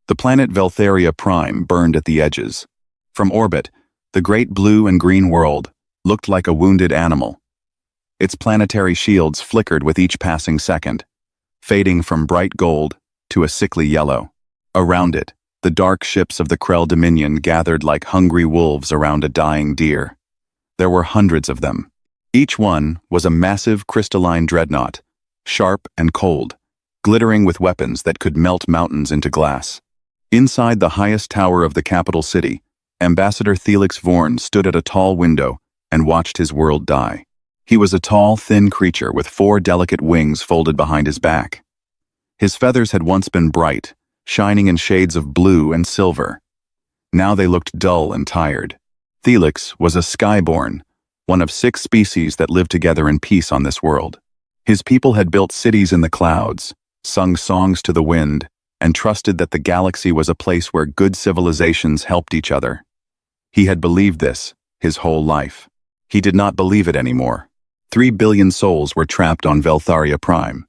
The planet Veltharia Prime burned at the edges. From orbit, the great blue and green world looked like a wounded animal. Its planetary shields flickered with each passing second, fading from bright gold to a sickly yellow. Around it, the dark ships of the Krell Dominion gathered like hungry wolves around a dying deer. There were hundreds of them. Each one was a massive crystalline dreadnought, sharp and cold, glittering with weapons that could melt mountains into glass. Inside the highest tower of the capital city, Ambassador Felix Vorn stood at a tall window and watched his world die. He was a tall, thin creature with 4 delicate wings folded behind his back. His feathers had once been bright, shining in shades of blue and silver. Now they looked dull and tired. Felix was a skyborn, one of 6 species that lived together in peace on this world. His people had built cities in the clouds, sung songs to the wind, and trusted that the galaxy was a place where good civilizations helped each other. He had believed this his whole life. He did not believe it anymore. 3 billion souls were trapped on Veltharia Prime.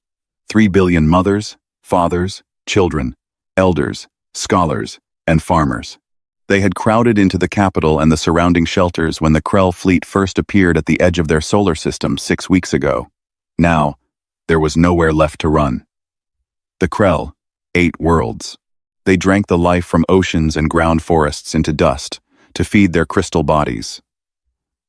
3 billion mothers, fathers, children, elders, scholars, and farmers. They had crowded into the capital and the surrounding shelters when the Krell fleet first appeared at the edge of their solar system 6 weeks ago. Now, there was nowhere left to run. The Krell ate worlds. They drank the life from oceans and ground forests into dust to feed their crystal bodies.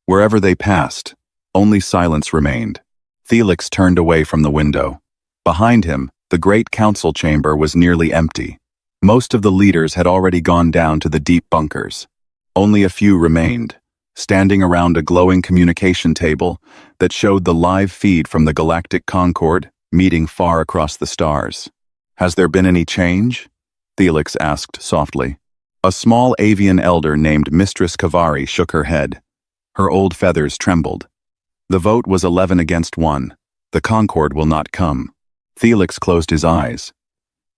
Wherever they passed, only silence remained. Felix turned away from the window. Behind him, the great council chamber was nearly empty. Most of the leaders had already gone down to the deep bunkers. Only a few remained, standing around a glowing communication table that showed the live feed from the Galactic Concord meeting far across the stars. "Has there been any change?" Felix asked softly. A small avian elder named Mistress Kavari shook her head. Her old feathers trembled. "The vote was 11 against 1. The Concord will not come." Felix closed his eyes.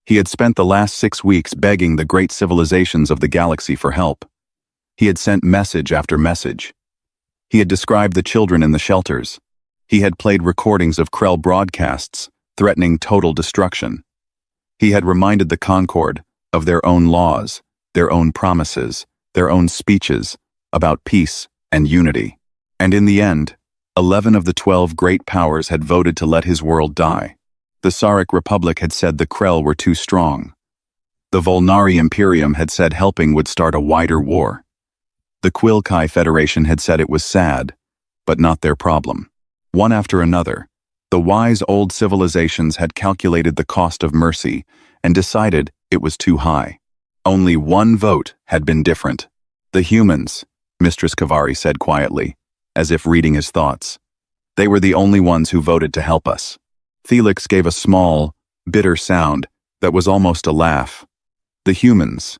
He had spent the last 6 weeks begging the great civilizations of the galaxy for help. He had sent message after message. He had described the children in the shelters. He had played recordings of Krell broadcasts, threatening total destruction. He had reminded the Concord of their own laws, their own promises, their own speeches about peace and unity. And in the end, 11 of the 12 great powers had voted to let his world die. The Sarek Republic had said the Krell were too strong. The Volnari Imperium had said helping would start a wider war. The Quilkai Federation had said it was sad, but not their problem. One after another, the wise old civilizations had calculated the cost of mercy and decided it was too high. Only one vote had been different. "The humans," Mistress Kavari said quietly, as if reading his thoughts. "They were the only ones who voted to help us." Felix gave a small, bitter sound that was almost a laugh. The humans.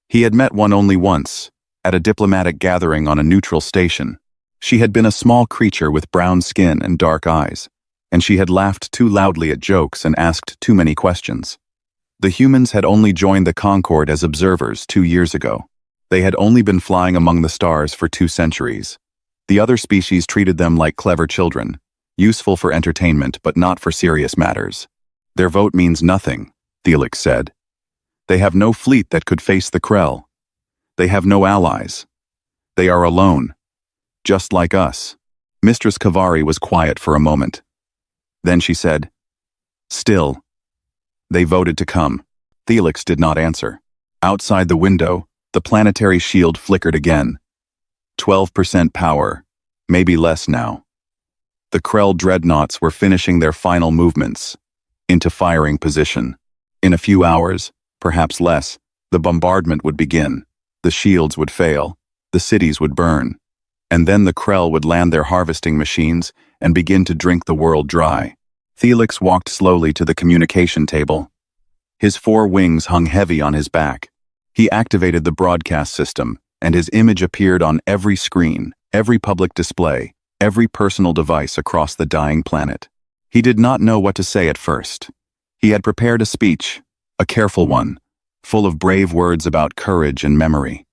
He had met one only once, at a diplomatic gathering on a neutral station. She had been a small creature with brown skin and dark eyes, and she had laughed too loudly at jokes and asked too many questions. The humans had only joined the Concord as observers 2 years ago. They had only been flying among the stars for 2 centuries. The other species treated them like clever children, useful for entertainment but not for serious matters. "Their vote means nothing," Felix said. "They have no fleet that could face the Krell. They have no allies. They are alone, just like us." Mistress Kavari was quiet for a moment. Then she said, "Still, they voted to come." Felix did not answer. Outside the window, the planetary shield flickered again. 12% power, maybe less now. The Krell dreadnoughts were finishing their final movements, into firing position. In a few hours, perhaps less, the bombardment would begin. The shields would fail, the cities would burn, and then the Krell would land their harvesting machines and begin to drink the world dry. Felix walked slowly to the communication table. His 4 wings hung heavy on his back. He activated the broadcast system, and his image appeared on every screen, every public display, every personal device across the dying planet. He did not know what to say at first. He had prepared a speech, a careful one, full of brave words about courage and memory.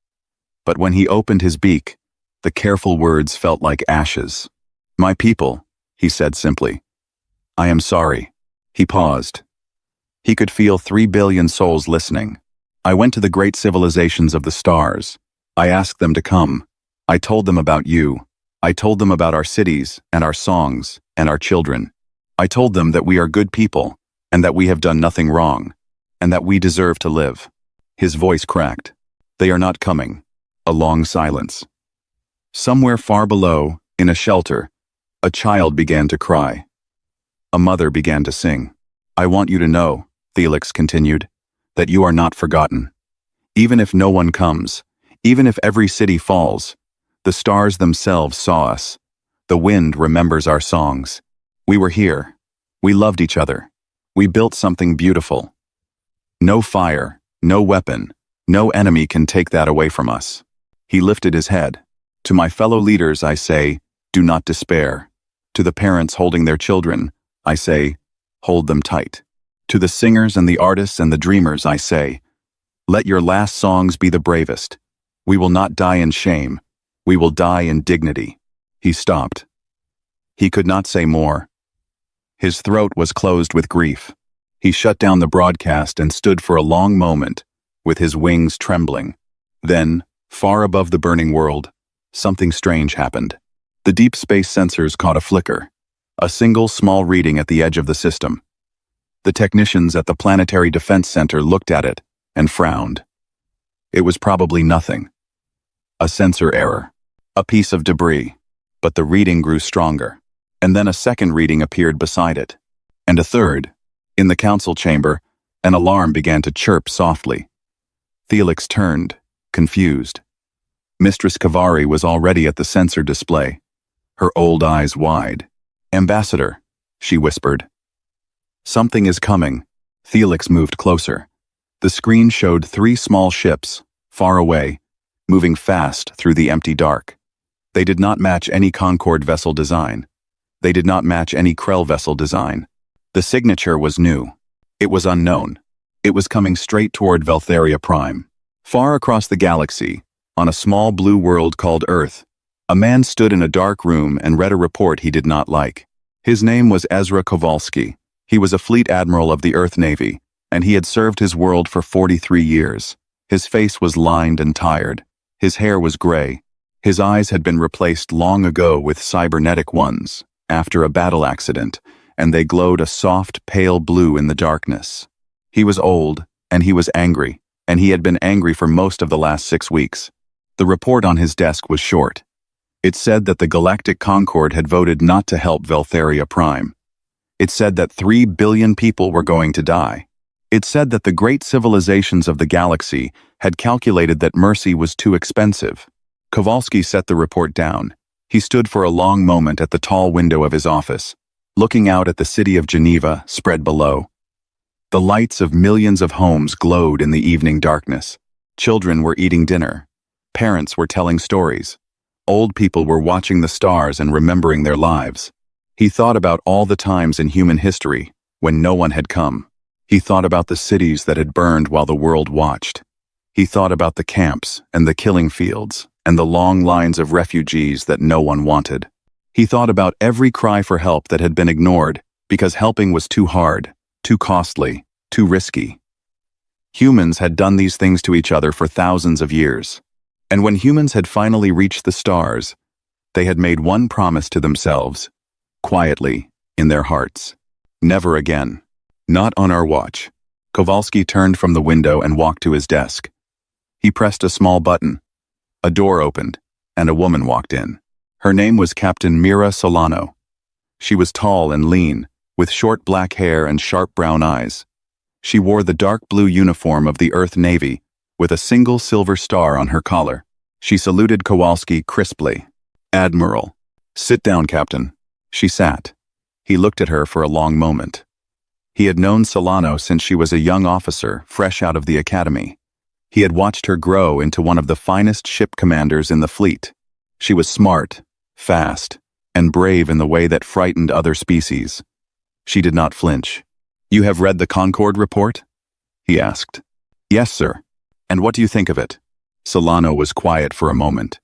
But when he opened his beak, the careful words felt like ashes. "My people," he said simply. "I am sorry." He paused. He could feel 3 billion souls listening. I went to the great civilizations of the stars. I asked them to come. I told them about you. I told them about our cities and our songs and our children. I told them that we are good people and that we have done nothing wrong and that we deserve to live. His voice cracked. They are not coming. A long silence. Somewhere far below, in a shelter, a child began to cry. A mother began to sing. I want you to know, Felix continued, that you are not forgotten. Even if no one comes, even if every city falls, the stars themselves saw us. The wind remembers our songs. We were here. We loved each other. We built something beautiful. No fire, no weapon, no enemy can take that away from us. He lifted his head. To my fellow leaders, I say, do not despair. To the parents holding their children, I say, hold them tight. To the singers and the artists and the dreamers, I say, let your last songs be the bravest. We will not die in shame. We will die in dignity. He stopped. He could not say more. His throat was closed with grief. He shut down the broadcast and stood for a long moment, with his wings trembling. Then, far above the burning world, something strange happened. The deep space sensors caught a flicker, a single small reading at the edge of the system. The technicians at the Planetary Defense Center looked at it and frowned. It was probably nothing. A sensor error, a piece of debris, but the reading grew stronger. And then a second reading appeared beside it. And a third. In the council chamber, an alarm began to chirp softly. Felix turned, confused. Mistress Kavari was already at the sensor display, her old eyes wide. Ambassador, she whispered. Something is coming. Felix moved closer. The screen showed 3 small ships, far away, moving fast through the empty dark. They did not match any Concorde vessel design. They did not match any Krell vessel design. The signature was new. It was unknown. It was coming straight toward Veltheria Prime. Far across the galaxy, on a small blue world called Earth, a man stood in a dark room and read a report he did not like. His name was Ezra Kowalski. He was a fleet admiral of the Earth Navy, and he had served his world for 43 years. His face was lined and tired. His hair was gray. His eyes had been replaced long ago with cybernetic ones, after a battle accident, and they glowed a soft, pale blue in the darkness. He was old, and he was angry, and he had been angry for most of the last 6 weeks. The report on his desk was short. It said that the Galactic Concorde had voted not to help Veltheria Prime. It said that 3 billion people were going to die. It said that the great civilizations of the galaxy had calculated that mercy was too expensive. Kowalski set the report down. He stood for a long moment at the tall window of his office, looking out at the city of Geneva spread below. The lights of millions of homes glowed in the evening darkness. Children were eating dinner. Parents were telling stories. Old people were watching the stars and remembering their lives. He thought about all the times in human history when no one had come. He thought about the cities that had burned while the world watched. He thought about the camps and the killing fields and the long lines of refugees that no one wanted. He thought about every cry for help that had been ignored because helping was too hard, too costly, too risky. Humans had done these things to each other for thousands of years. And when humans had finally reached the stars, they had made one promise to themselves, quietly, in their hearts. Never again. Not on our watch. Kowalski turned from the window and walked to his desk. He pressed a small button. A door opened, and a woman walked in. Her name was Captain Mira Solano. She was tall and lean, with short black hair and sharp brown eyes. She wore the dark blue uniform of the Earth Navy, with a single silver star on her collar. She saluted Kowalski crisply. Admiral. Sit down, Captain. She sat. He looked at her for a long moment. He had known Solano since she was a young officer, fresh out of the academy. He had watched her grow into one of the finest ship commanders in the fleet. She was smart, fast, and brave in the way that frightened other species. She did not flinch. You have read the Concorde report? He asked. Yes, sir. And what do you think of it? Solano was quiet for a moment.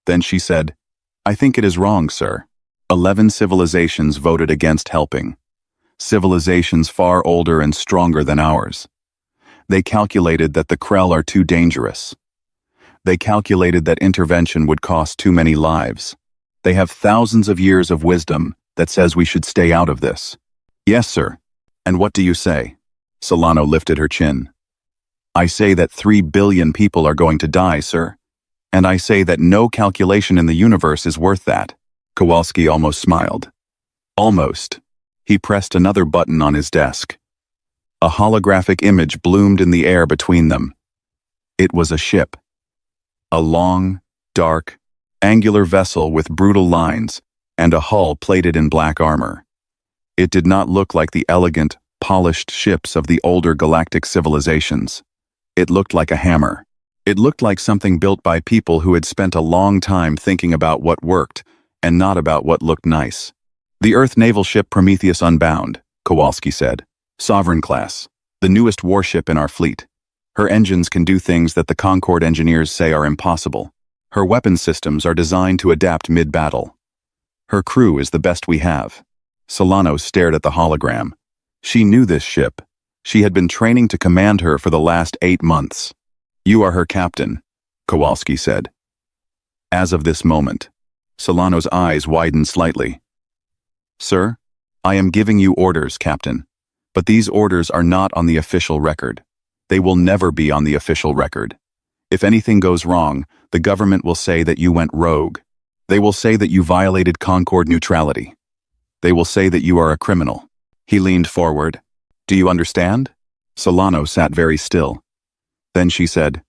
Then she said, I think it is wrong, sir. 11 civilizations voted against helping. Civilizations far older and stronger than ours. They calculated that the Krell are too dangerous. They calculated that intervention would cost too many lives. They have thousands of years of wisdom that says we should stay out of this. Yes, sir. And what do you say? Solano lifted her chin. I say that 3 billion people are going to die, sir. And I say that no calculation in the universe is worth that. Kowalski almost smiled. Almost. He pressed another button on his desk. A holographic image bloomed in the air between them. It was a ship. A long, dark, angular vessel with brutal lines and a hull plated in black armor. It did not look like the elegant, polished ships of the older galactic civilizations. It looked like a hammer. It looked like something built by people who had spent a long time thinking about what worked and not about what looked nice. The Earth naval ship Prometheus Unbound, Kowalski said. Sovereign class, the newest warship in our fleet. Her engines can do things that the Concord engineers say are impossible. Her weapon systems are designed to adapt mid-battle. Her crew is the best we have. Solano stared at the hologram. She knew this ship. She had been training to command her for the last 8 months. You are her captain, Kowalski said. As of this moment, Solano's eyes widened slightly. Sir, I am giving you orders, Captain. But these orders are not on the official record. They will never be on the official record. If anything goes wrong, the government will say that you went rogue. They will say that you violated Concord neutrality. They will say that you are a criminal. He leaned forward. Do you understand? Solano sat very still. Then she said,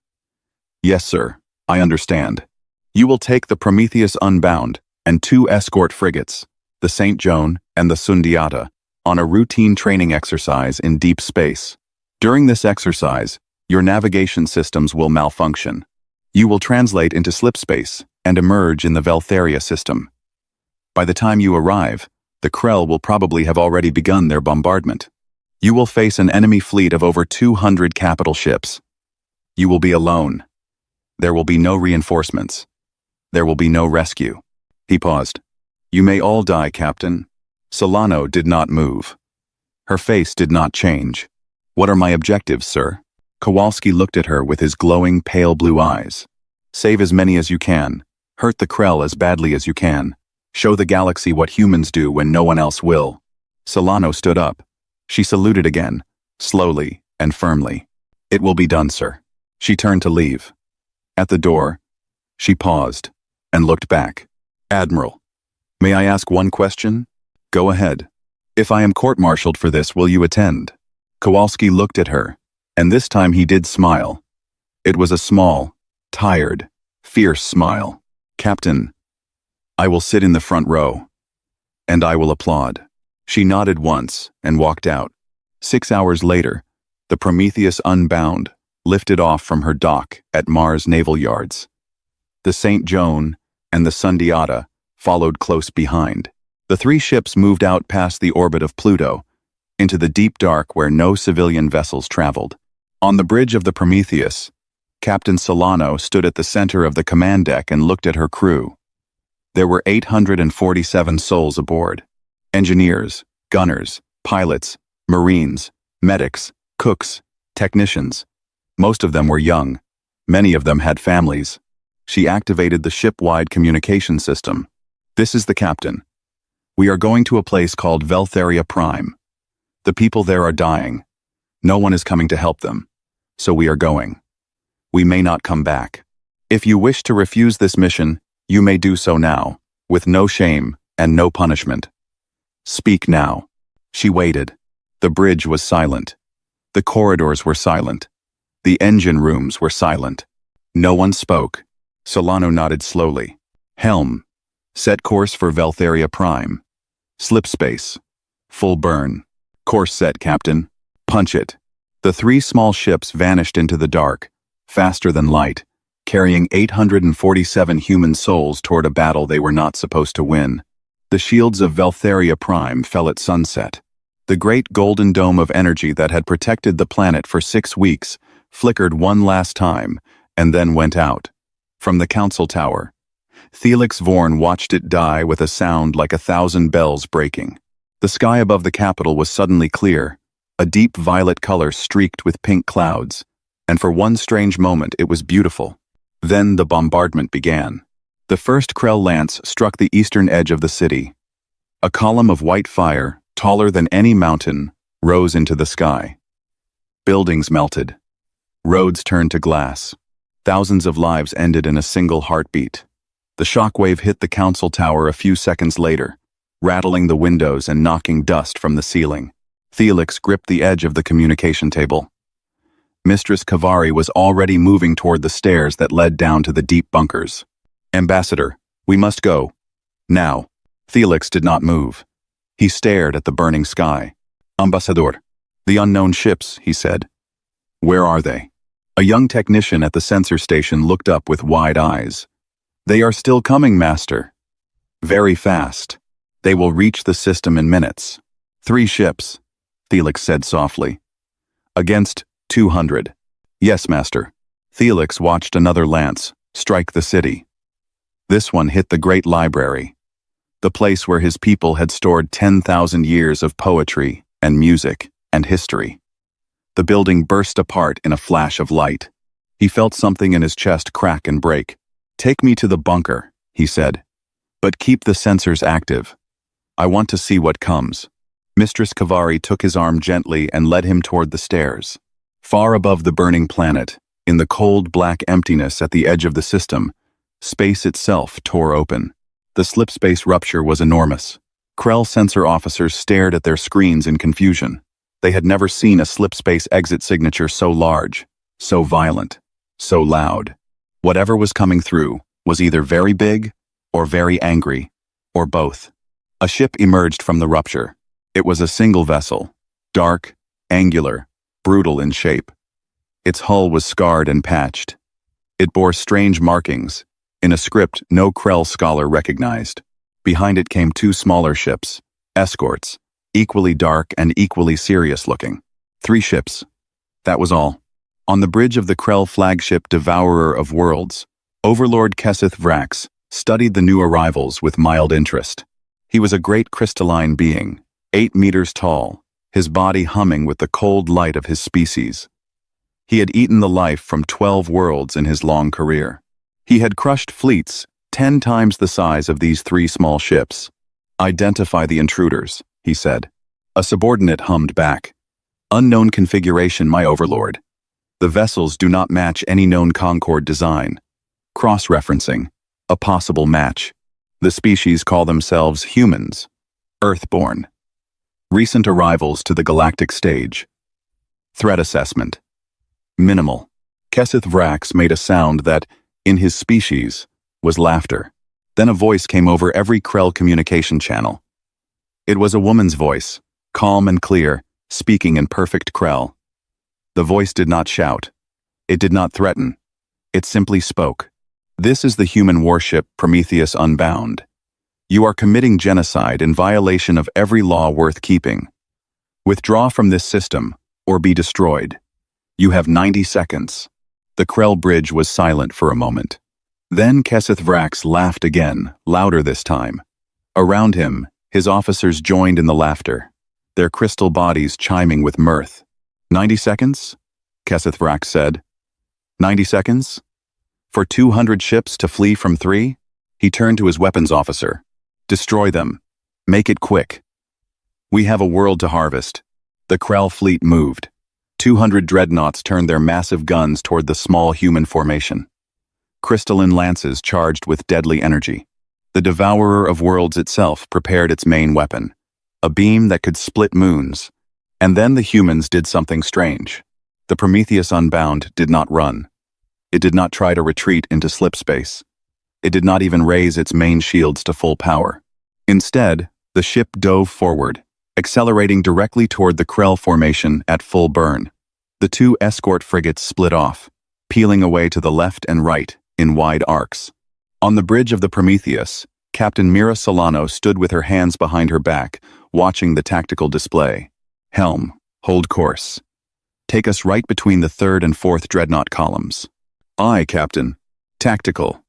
Yes, sir, I understand. You will take the Prometheus Unbound and 2 escort frigates, the St. Joan and the Sundiata, on a routine training exercise in deep space. During this exercise, your navigation systems will malfunction. You will translate into slipspace and emerge in the Veltheria system. By the time you arrive, the Krell will probably have already begun their bombardment. You will face an enemy fleet of over 200 capital ships. You will be alone. There will be no reinforcements. There will be no rescue. He paused. You may all die, Captain. Solano did not move. Her face did not change. What are my objectives, sir? Kowalski looked at her with his glowing, pale blue eyes. Save as many as you can. Hurt the Krell as badly as you can. Show the galaxy what humans do when no one else will. Solano stood up. She saluted again, slowly and firmly. It will be done, sir. She turned to leave. At the door, she paused and looked back. Admiral, may I ask one question? Go ahead. If I am court-martialed for this, will you attend? Kowalski looked at her, and this time he did smile. It was a small, tired, fierce smile. Captain, I will sit in the front row, and I will applaud. She nodded once and walked out. 6 hours later, the Prometheus Unbound lifted off from her dock at Mars Naval Yards. The St. Joan and the Sundiata followed close behind. The 3 ships moved out past the orbit of Pluto, into the deep dark where no civilian vessels traveled. On the bridge of the Prometheus, Captain Solano stood at the center of the command deck and looked at her crew. There were 847 souls aboard. Engineers, gunners, pilots, marines, medics, cooks, technicians. Most of them were young. Many of them had families. She activated the ship-wide communication system. This is the captain. We are going to a place called Veltheria Prime. The people there are dying. No one is coming to help them. So we are going. We may not come back. If you wish to refuse this mission, you may do so now, with no shame and no punishment. Speak now. She waited. The bridge was silent. The corridors were silent. The engine rooms were silent. No one spoke. Solano nodded slowly. Helm. Set course for Veltheria Prime. Slip space. Full burn. Course set, Captain. Punch it. The 3 small ships vanished into the dark, faster than light, carrying 847 human souls toward a battle they were not supposed to win. The shields of Veltheria Prime fell at sunset. The great golden dome of energy that had protected the planet for 6 weeks flickered one last time and then went out. From the council tower, Felix Vorn watched it die with a sound like 1,000 bells breaking. The sky above the capital was suddenly clear, a deep violet color streaked with pink clouds, and for one strange moment it was beautiful. Then the bombardment began. The first Krell lance struck the eastern edge of the city. A column of white fire, taller than any mountain, rose into the sky. Buildings melted. Roads turned to glass. Thousands of lives ended in a single heartbeat. The shockwave hit the council tower a few seconds later, rattling the windows and knocking dust from the ceiling. Felix gripped the edge of the communication table. Mistress Kavari was already moving toward the stairs that led down to the deep bunkers. "Ambassador, we must go. Now." Felix did not move. He stared at the burning sky. "Ambassador, the unknown ships," he said. "Where are they?" A young technician at the sensor station looked up with wide eyes. "They are still coming, Master. Very fast. They will reach the system in minutes." 3 ships, Felix said softly. "Against 200. "Yes, Master." Felix watched another lance strike the city. This one hit the great library, the place where his people had stored 10,000 years of poetry and music and history. The building burst apart in a flash of light. He felt something in his chest crack and break. "Take me to the bunker," he said. "But keep the sensors active. I want to see what comes." Mistress Kavari took his arm gently and led him toward the stairs. Far above the burning planet, in the cold black emptiness at the edge of the system, space itself tore open. The slipspace rupture was enormous. Krell sensor officers stared at their screens in confusion. They had never seen a slipspace exit signature so large, so violent, so loud. Whatever was coming through was either very big or very angry, or both. A ship emerged from the rupture. It was a single vessel, dark, angular, brutal in shape. Its hull was scarred and patched. It bore strange markings, in a script no Krell scholar recognized. Behind it came 2 smaller ships, escorts, equally dark and equally serious-looking. 3 ships. That was all. On the bridge of the Krell flagship Devourer of Worlds, Overlord Keseth Vrax studied the new arrivals with mild interest. He was a great crystalline being, 8 meters tall, his body humming with the cold light of his species. He had eaten the life from 12 worlds in his long career. He had crushed fleets 10 times the size of these 3 small ships. "Identify the intruders," he said. A subordinate hummed back. "Unknown configuration, my overlord. The vessels do not match any known Concord design. Cross-referencing. A possible match. The species call themselves humans. Earthborn. Recent arrivals to the galactic stage. Threat assessment. Minimal." Keseth Vrax made a sound that, in his species, was laughter. Then a voice came over every Krell communication channel. It was a woman's voice, calm and clear, speaking in perfect Krell. The voice did not shout. It did not threaten. It simply spoke. "This is the human warship Prometheus Unbound. You are committing genocide in violation of every law worth keeping. Withdraw from this system, or be destroyed. You have 90 seconds. The Krell bridge was silent for a moment. Then Keseth Vrax laughed again, louder this time. Around him, his officers joined in the laughter, their crystal bodies chiming with mirth. 90 seconds? Keseth Vrax said. 90 seconds? For 200 ships to flee from 3? He turned to his weapons officer. Destroy them. Make it quick. We have a world to harvest. The Krell fleet moved. 200 dreadnoughts turned their massive guns toward the small human formation. Crystalline lances charged with deadly energy. The Devourer of Worlds itself prepared its main weapon, a beam that could split moons. And then the humans did something strange. The Prometheus Unbound did not run. It did not try to retreat into slipspace. It did not even raise its main shields to full power. Instead, the ship dove forward, accelerating directly toward the Krell formation at full burn. The 2 escort frigates split off, peeling away to the left and right in wide arcs. On the bridge of the Prometheus, Captain Mira Solano stood with her hands behind her back, watching the tactical display. "Helm, hold course. Take us right between the 3rd and 4th dreadnought columns." "Aye, Captain." "Tactical.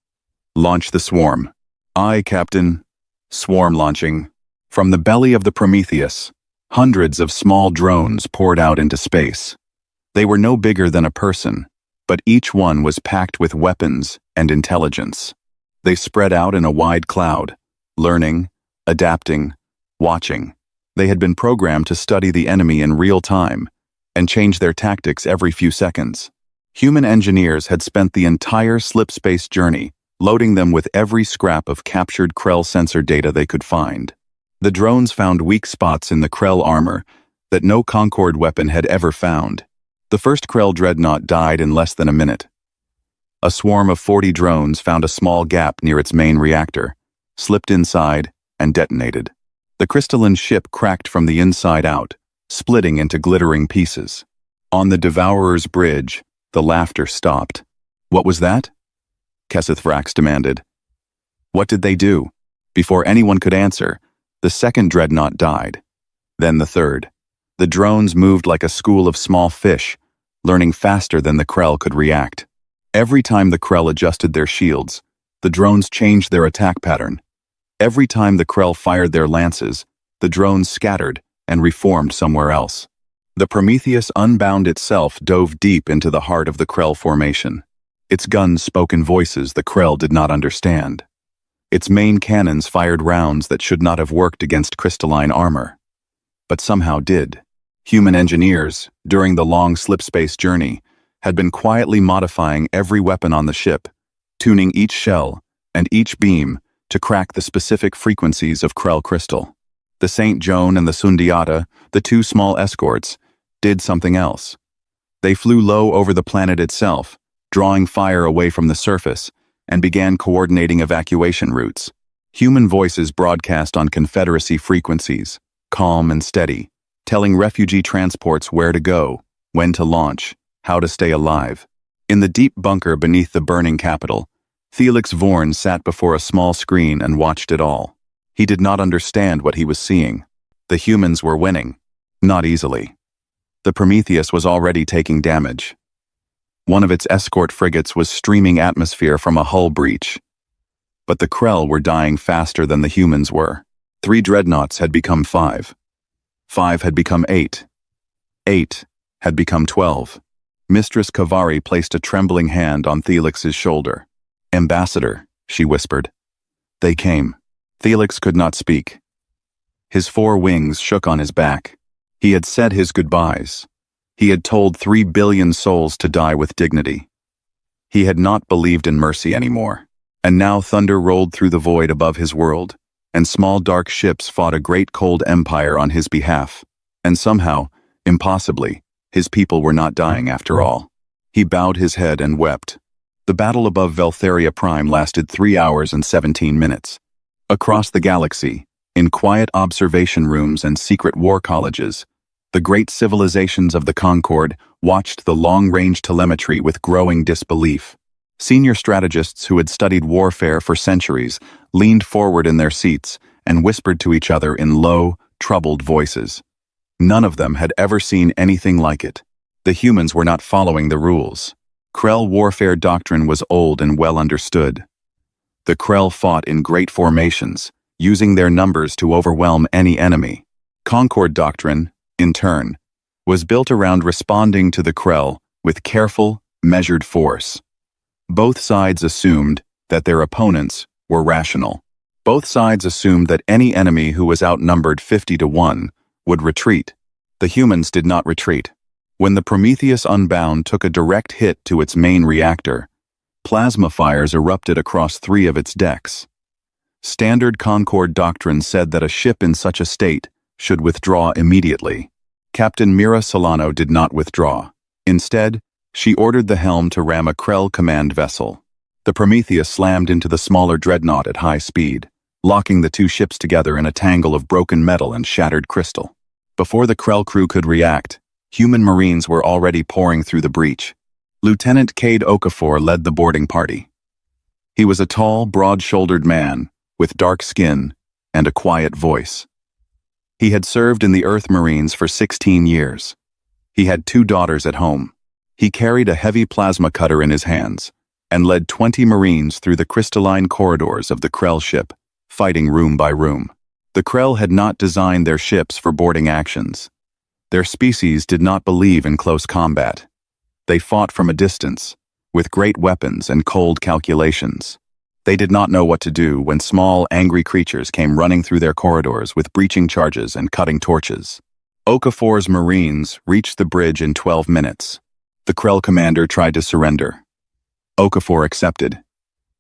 Launch the swarm." "Aye, Captain." Swarm launching. From the belly of the Prometheus, Hundreds of small drones poured out into space. They were no bigger than a person, but each one was packed with weapons and intelligence. They spread out in a wide cloud, learning, adapting, watching. They had been programmed to study the enemy in real time and change their tactics every few seconds. Human engineers had spent the entire slipspace journey loading them with every scrap of captured Krell sensor data they could find. The drones found weak spots in the Krell armor that no Concorde weapon had ever found. The first Krell dreadnought died in less than a minute. A swarm of 40 drones found a small gap near its main reactor, slipped inside, and detonated. The crystalline ship cracked from the inside out, splitting into glittering pieces. On the Devourer's bridge, the laughter stopped. "What was that?" Kesseth Vrax demanded. "What did they do?" Before anyone could answer, the second dreadnought died. Then the third. The drones moved like a school of small fish, learning faster than the Krell could react. Every time the Krell adjusted their shields, the drones changed their attack pattern. Every time the Krell fired their lances, the drones scattered and reformed somewhere else. The Prometheus Unbound itself dove deep into the heart of the Krell formation. Its guns spoke in voices the Krell did not understand. Its main cannons fired rounds that should not have worked against crystalline armor, but somehow did. Human engineers, during the long slipspace journey, had been quietly modifying every weapon on the ship, tuning each shell and each beam to crack the specific frequencies of Krell crystal. The St. Joan and the Sundiata, the two small escorts, did something else. They flew low over the planet itself, drawing fire away from the surface, and began coordinating evacuation routes. Human voices broadcast on Confederacy frequencies, calm and steady, telling refugee transports where to go, when to launch, how to stay alive. In the deep bunker beneath the burning capital, Felix Vorn sat before a small screen and watched it all. He did not understand what he was seeing. The humans were winning. Not easily. The Prometheus was already taking damage. One of its escort frigates was streaming atmosphere from a hull breach. But the Krell were dying faster than the humans were. 3 dreadnoughts had become 5. 5 had become 8. 8 had become 12. Mistress Kavari placed a trembling hand on Felix's shoulder. "Ambassador," she whispered. "They came." Felix could not speak. His 4 wings shook on his back. He had said his goodbyes. He had told 3 billion souls to die with dignity. He had not believed in mercy anymore. And now thunder rolled through the void above his world, and small dark ships fought a great cold empire on his behalf. And somehow, impossibly, his people were not dying after all. He bowed his head and wept. The battle above Veltheria Prime lasted 3 hours and 17 minutes. Across the galaxy, in quiet observation rooms and secret war colleges, the great civilizations of the Concorde watched the long-range telemetry with growing disbelief. Senior strategists who had studied warfare for centuries leaned forward in their seats and whispered to each other in low, troubled voices. None of them had ever seen anything like it. The humans were not following the rules. Krell warfare doctrine was old and well understood. The Krell fought in great formations, using their numbers to overwhelm any enemy. Concorde doctrine, in turn, was built around responding to the Krell with careful, measured force. Both sides assumed that their opponents were rational. Both sides assumed that any enemy who was outnumbered 50-1 would retreat. The humans did not retreat. When the Prometheus Unbound took a direct hit to its main reactor, plasma fires erupted across 3 of its decks. Standard Concorde doctrine said that a ship in such a state should withdraw immediately. Captain Mira Solano did not withdraw. Instead, she ordered the helm to ram a Krell command vessel. The Prometheus slammed into the smaller dreadnought at high speed, locking the 2 ships together in a tangle of broken metal and shattered crystal. Before the Krell crew could react, human marines were already pouring through the breach. Lieutenant Cade Okafor led the boarding party. He was a tall, broad-shouldered man with dark skin and a quiet voice. He had served in the Earth Marines for 16 years. He had 2 daughters at home. He carried a heavy plasma cutter in his hands and led 20 Marines through the crystalline corridors of the Krell ship, fighting room by room. The Krell had not designed their ships for boarding actions. Their species did not believe in close combat. They fought from a distance, with great weapons and cold calculations. They did not know what to do when small, angry creatures came running through their corridors with breaching charges and cutting torches. Okafor's Marines reached the bridge in 12 minutes. The Krell commander tried to surrender. Okafor accepted,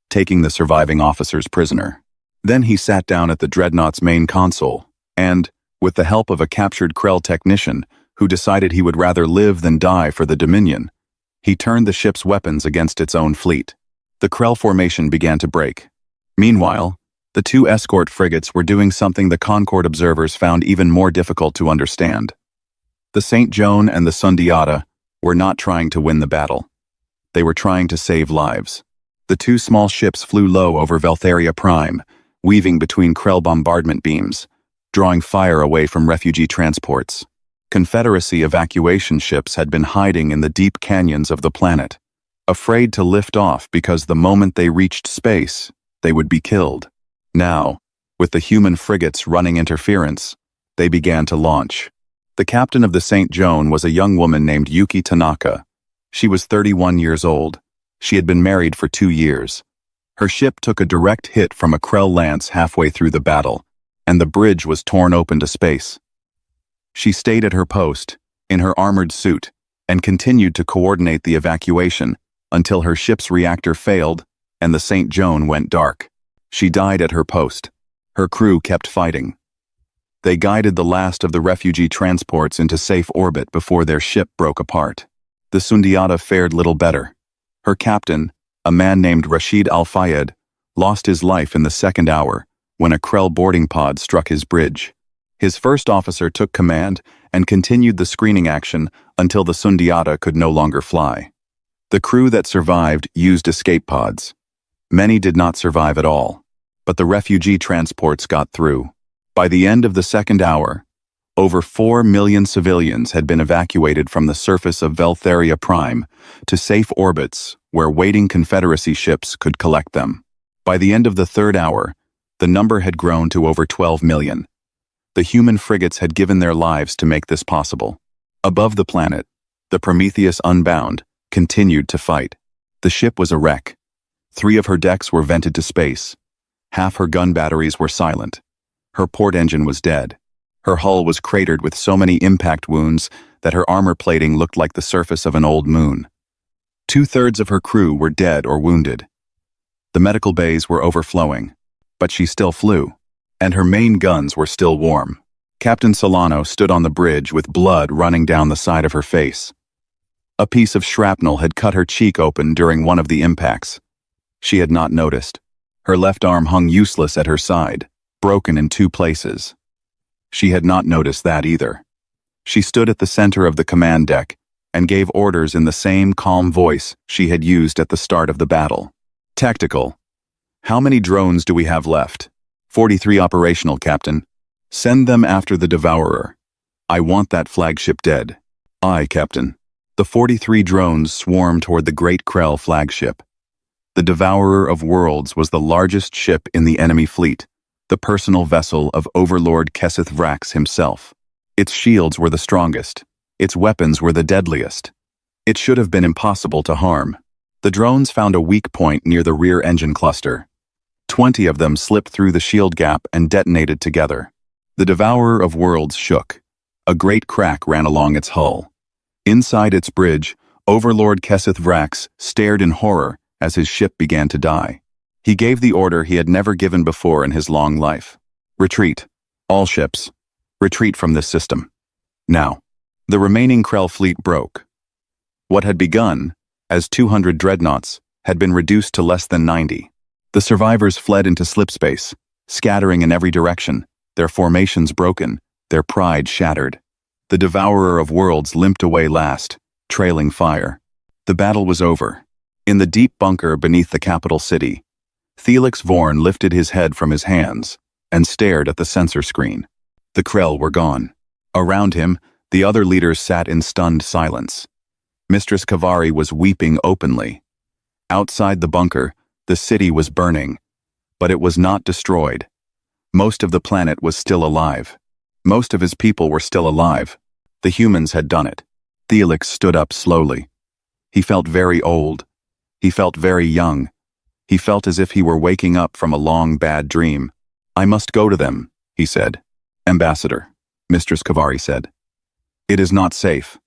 taking the surviving officers prisoner. Then he sat down at the dreadnought's main console, and, with the help of a captured Krell technician who decided he would rather live than die for the Dominion, he turned the ship's weapons against its own fleet. The Krell formation began to break. Meanwhile, the two escort frigates were doing something the Concord observers found even more difficult to understand. The St. Joan and the Sundiata were not trying to win the battle. They were trying to save lives. The two small ships flew low over Veltheria Prime, weaving between Krell bombardment beams, drawing fire away from refugee transports. Confederacy evacuation ships had been hiding in the deep canyons of the planet, afraid to lift off because the moment they reached space, they would be killed. Now, with the human frigates running interference, they began to launch. The captain of the St. Joan was a young woman named Yuki Tanaka. She was 31 years old. She had been married for 2 years. Her ship took a direct hit from a Krell lance halfway through the battle, and the bridge was torn open to space. She stayed at her post, in her armored suit, and continued to coordinate the evacuation until her ship's reactor failed and the St. Joan went dark. She died at her post. Her crew kept fighting. They guided the last of the refugee transports into safe orbit before their ship broke apart. The Sundiata fared little better. Her captain, a man named Rashid Al-Fayed, lost his life in the second hour when a Krell boarding pod struck his bridge. His first officer took command and continued the screening action until the Sundiata could no longer fly. The crew that survived used escape pods. Many did not survive at all, but the refugee transports got through. By the end of the second hour, over 4 million civilians had been evacuated from the surface of Veltheria Prime to safe orbits where waiting Confederacy ships could collect them. By the end of the third hour, the number had grown to over 12 million. The human frigates had given their lives to make this possible. Above the planet, the Prometheus Unbound continued to fight. The ship was a wreck. 3 of her decks were vented to space. Half her gun batteries were silent. Her port engine was dead. Her hull was cratered with so many impact wounds that her armor plating looked like the surface of an old moon. 2/3 of her crew were dead or wounded. The medical bays were overflowing, but she still flew, and her main guns were still warm. Captain Solano stood on the bridge with blood running down the side of her face. A piece of shrapnel had cut her cheek open during one of the impacts. She had not noticed. Her left arm hung useless at her side, broken in 2 places. She had not noticed that either. She stood at the center of the command deck and gave orders in the same calm voice she had used at the start of the battle. Tactical. How many drones do we have left? 43 operational, Captain. Send them after the Devourer. I want that flagship dead. Aye, Captain. The 43 drones swarmed toward the Great Krell flagship. The Devourer of Worlds was the largest ship in the enemy fleet, the personal vessel of Overlord Keseth Vrax himself. Its shields were the strongest. Its weapons were the deadliest. It should have been impossible to harm. The drones found a weak point near the rear engine cluster. 20 of them slipped through the shield gap and detonated together. The Devourer of Worlds shook. A great crack ran along its hull. Inside its bridge, Overlord Keseth Vrax stared in horror as his ship began to die. He gave the order he had never given before in his long life. Retreat. All ships. Retreat from this system. Now. The remaining Krell fleet broke. What had begun as 200 dreadnoughts had been reduced to less than 90. The survivors fled into slipspace, scattering in every direction, their formations broken, their pride shattered. The Devourer of Worlds limped away last, trailing fire. The battle was over. In the deep bunker beneath the capital city, Felix Vorn lifted his head from his hands and stared at the sensor screen. The Krell were gone. Around him, the other leaders sat in stunned silence. Mistress Kavari was weeping openly. Outside the bunker, the city was burning, but it was not destroyed. Most of the planet was still alive. Most of his people were still alive. The humans had done it. Felix stood up slowly. He felt very old. He felt very young. He felt as if he were waking up from a long bad dream. "I must go to them," he said. "Ambassador," Mistress Kavari said. "It is not safe.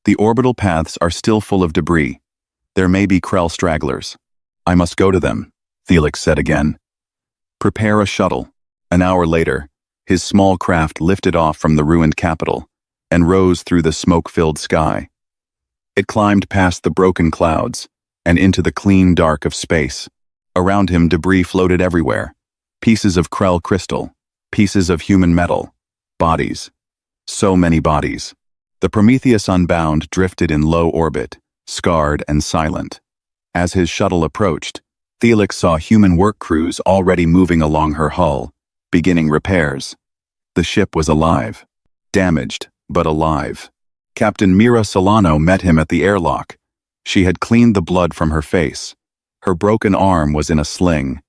The orbital paths are still full of debris. There may be Krell stragglers. I must go to them," Felix said again. "Prepare a shuttle." An hour later, his small craft lifted off from the ruined capital and rose through the smoke-filled sky. It climbed past the broken clouds and into the clean dark of space. Around him, debris floated everywhere. Pieces of Krell crystal, pieces of human metal, bodies. So many bodies. The Prometheus Unbound drifted in low orbit, scarred and silent. As his shuttle approached, Felix saw human work crews already moving along her hull, beginning repairs. The ship was alive. Damaged, but alive. Captain Mira Solano met him at the airlock. She had cleaned the blood from her face. Her broken arm was in a sling.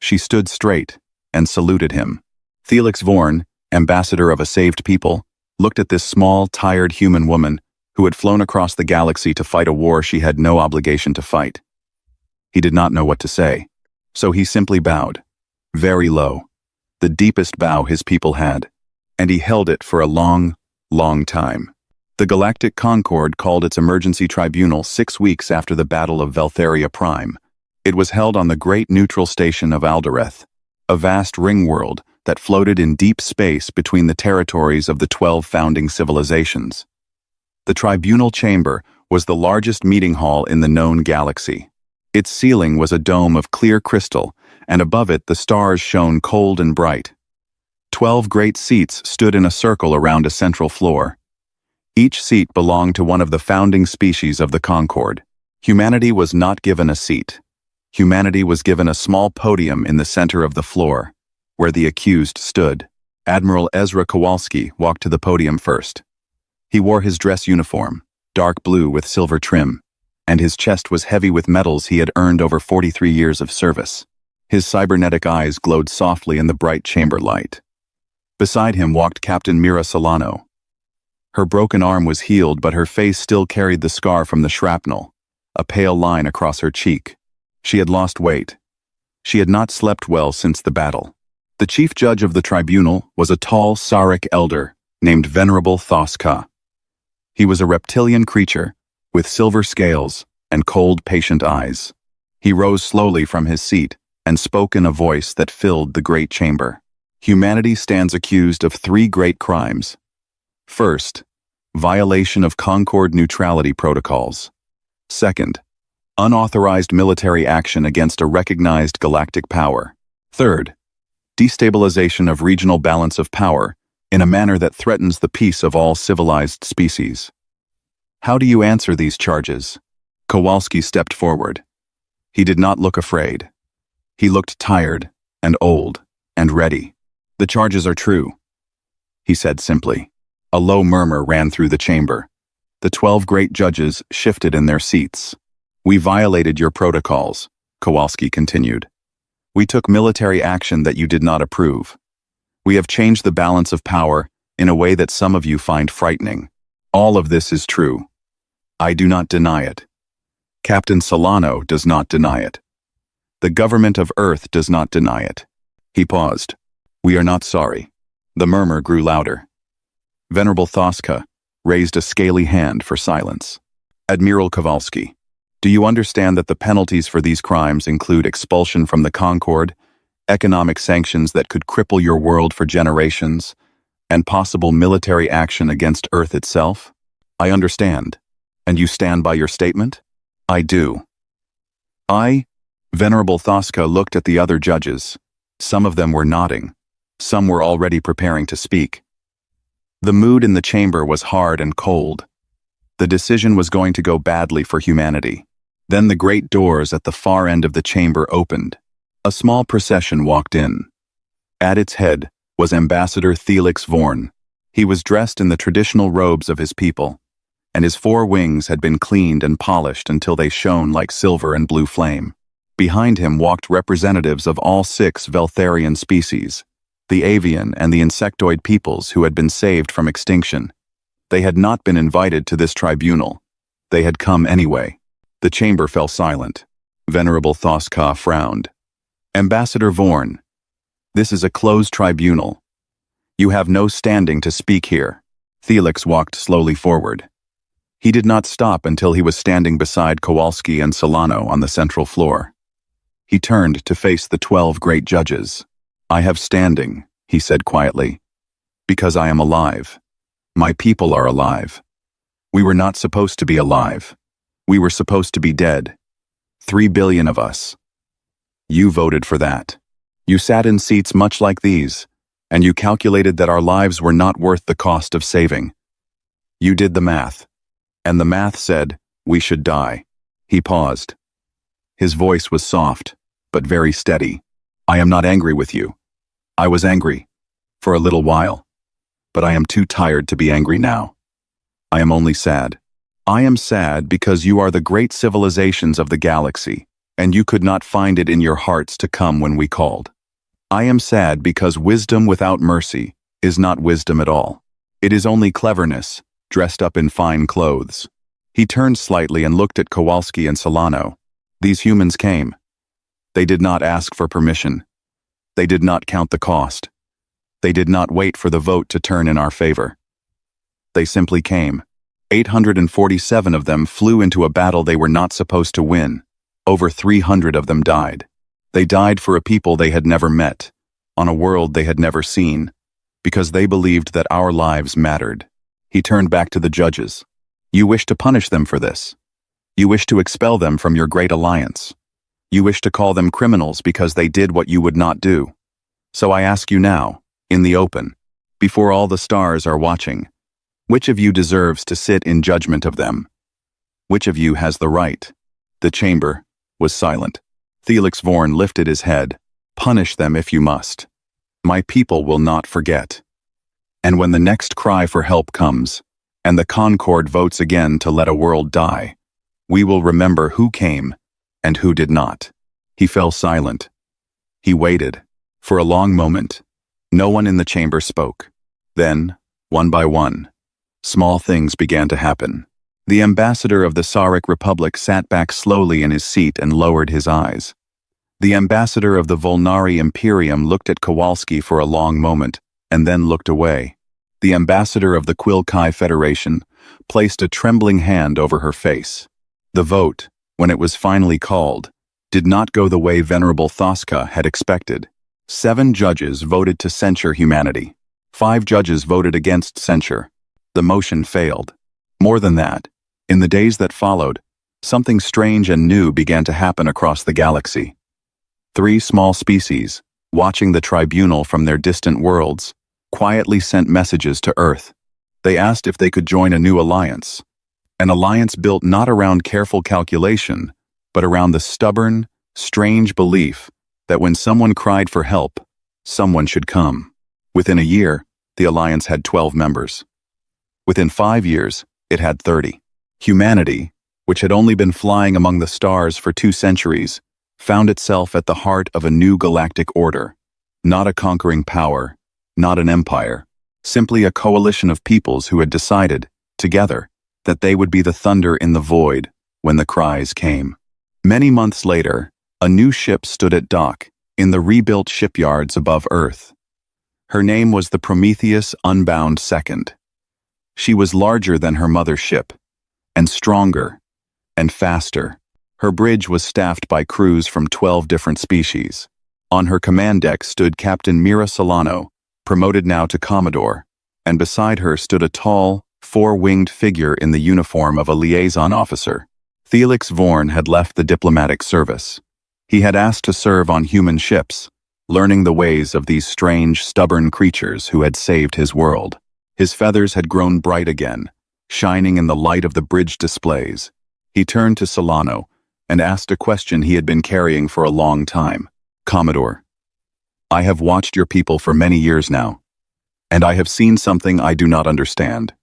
She stood straight and saluted him. Felix Vorn, ambassador of a saved people, looked at this small, tired human woman who had flown across the galaxy to fight a war she had no obligation to fight. He did not know what to say, so he simply bowed, very low, the deepest bow his people had, and he held it for a long, long time. The Galactic Concord called its emergency tribunal 6 weeks after the Battle of Veltheria Prime. It was held on the great neutral station of Aldereth, a vast ring world that floated in deep space between the territories of the 12 founding civilizations. The tribunal chamber was the largest meeting hall in the known galaxy. Its ceiling was a dome of clear crystal, and above it the stars shone cold and bright. 12 great seats stood in a circle around a central floor. Each seat belonged to one of the founding species of the Concord. Humanity was not given a seat. Humanity was given a small podium in the center of the floor, where the accused stood. Admiral Ezra Kowalski walked to the podium first. He wore his dress uniform, dark blue with silver trim, and his chest was heavy with medals he had earned over 43 years of service. His cybernetic eyes glowed softly in the bright chamber light. Beside him walked Captain Mira Solano. Her broken arm was healed, but her face still carried the scar from the shrapnel, a pale line across her cheek. She had lost weight. She had not slept well since the battle. The chief judge of the tribunal was a tall Sarek elder named Venerable Thoska. He was a reptilian creature with silver scales and cold, patient eyes. He rose slowly from his seat and spoke in a voice that filled the great chamber. Humanity stands accused of 3 great crimes. First, violation of Concord neutrality protocols. Second, unauthorized military action against a recognized galactic power. Third, destabilization of regional balance of power in a manner that threatens the peace of all civilized species. How do you answer these charges? Kowalski stepped forward. He did not look afraid. He looked tired and old and ready. "The charges are true," he said simply. A low murmur ran through the chamber. The 12 great judges shifted in their seats. "We violated your protocols," Kowalski continued. "We took military action that you did not approve. We have changed the balance of power in a way that some of you find frightening. All of this is true. I do not deny it. Captain Solano does not deny it. The government of Earth does not deny it." He paused. "We are not sorry." The murmur grew louder. Venerable Thoska raised a scaly hand for silence. "Admiral Kowalski, do you understand that the penalties for these crimes include expulsion from the Concord, economic sanctions that could cripple your world for generations, and possible military action against Earth itself?" "I understand. And you stand by your statement?" "I do." Venerable Thoska looked at the other judges. Some of them were nodding. Some were already preparing to speak. The mood in the chamber was hard and cold. The decision was going to go badly for humanity. Then the great doors at the far end of the chamber opened. A small procession walked in. At its head was Ambassador Felix Vorn. He was dressed in the traditional robes of his people, and his 4 wings had been cleaned and polished until they shone like silver and blue flame. Behind him walked representatives of all 6 Veltharian species. the avian and the insectoid peoples who had been saved from extinction. They had not been invited to this tribunal. They had come anyway. The chamber fell silent. Venerable Thoska frowned. Ambassador Vorn, this is a closed tribunal. You have no standing to speak here. Felix walked slowly forward. He did not stop until he was standing beside Kowalski and Solano on the central floor. He turned to face the 12 great judges. I have standing, he said quietly, because I am alive. My people are alive. We were not supposed to be alive. We were supposed to be dead. 3 billion of us. You voted for that. You sat in seats much like these, and you calculated that our lives were not worth the cost of saving. You did the math, and the math said we should die. He paused. His voice was soft, but very steady. I am not angry with you. I was angry, for a little while, but I am too tired to be angry now. I am only sad. I am sad because you are the great civilizations of the galaxy, and you could not find it in your hearts to come when we called. I am sad because wisdom without mercy is not wisdom at all. It is only cleverness, dressed up in fine clothes. He turned slightly and looked at Kowalski and Solano. These humans came. They did not ask for permission. They did not count the cost. They did not wait for the vote to turn in our favor. They simply came. 847 of them flew into a battle they were not supposed to win. Over 300 of them died. They died for a people they had never met, on a world they had never seen, because they believed that our lives mattered. He turned back to the judges. You wish to punish them for this. You wish to expel them from your great alliance. You wish to call them criminals because they did what you would not do. So I ask you now, in the open, before all the stars are watching, which of you deserves to sit in judgment of them? Which of you has the right? The chamber was silent. Felix Vorn lifted his head. Punish them if you must. My people will not forget. And when the next cry for help comes, and the Concord votes again to let a world die, we will remember who came and who did not. He fell silent. He waited. For a long moment, no one in the chamber spoke. Then, one by one, small things began to happen. The ambassador of the Tsaric Republic sat back slowly in his seat and lowered his eyes. The ambassador of the Volnari Imperium looked at Kowalski for a long moment, and then looked away. The ambassador of the Quilkai Federation placed a trembling hand over her face. The vote, when it was finally called, did not go the way Venerable Thoska had expected. 7 judges voted to censure humanity. 5 judges voted against censure. The motion failed. More than that, in the days that followed, something strange and new began to happen across the galaxy. 3 small species, watching the tribunal from their distant worlds, quietly sent messages to Earth. They asked if they could join a new alliance. An alliance built not around careful calculation, but around the stubborn, strange belief that when someone cried for help, someone should come. Within a year, the alliance had 12 members. Within 5 years, it had 30. Humanity, which had only been flying among the stars for 2 centuries, found itself at the heart of a new galactic order. Not a conquering power, not an empire, simply a coalition of peoples who had decided, together, that they would be the thunder in the void when the cries came. Many months later, a new ship stood at dock in the rebuilt shipyards above Earth. Her name was the Prometheus Unbound II. She was larger than her mother ship, and stronger, and faster. Her bridge was staffed by crews from 12 different species. On her command deck stood Captain Mira Solano, promoted now to Commodore, and beside her stood a tall, 4-winged figure in the uniform of a liaison officer. Felix Vorn had left the diplomatic service. He had asked to serve on human ships, learning the ways of these strange, stubborn creatures who had saved his world. His feathers had grown bright again, shining in the light of the bridge displays. He turned to Solano and asked a question he had been carrying for a long time. Commodore, I have watched your people for many years now, and I have seen something I do not understand.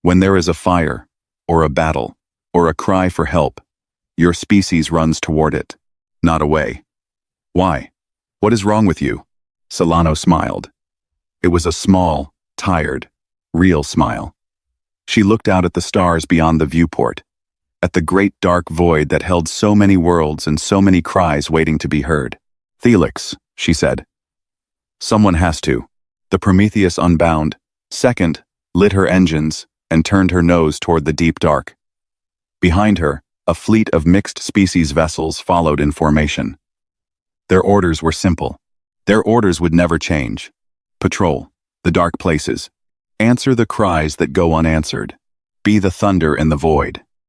When there is a fire, or a battle, or a cry for help, your species runs toward it, not away. Why? What is wrong with you? Solano smiled. It was a small, tired, real smile. She looked out at the stars beyond the viewport, at the great dark void that held so many worlds and so many cries waiting to be heard. "Felix," she said. "Someone has to." The Prometheus unbound, second, lit her engines, and turned her nose toward the deep dark. Behind her, a fleet of mixed-species vessels followed in formation. Their orders were simple. Their orders would never change. Patrol the dark places. Answer the cries that go unanswered. Be the thunder in the void.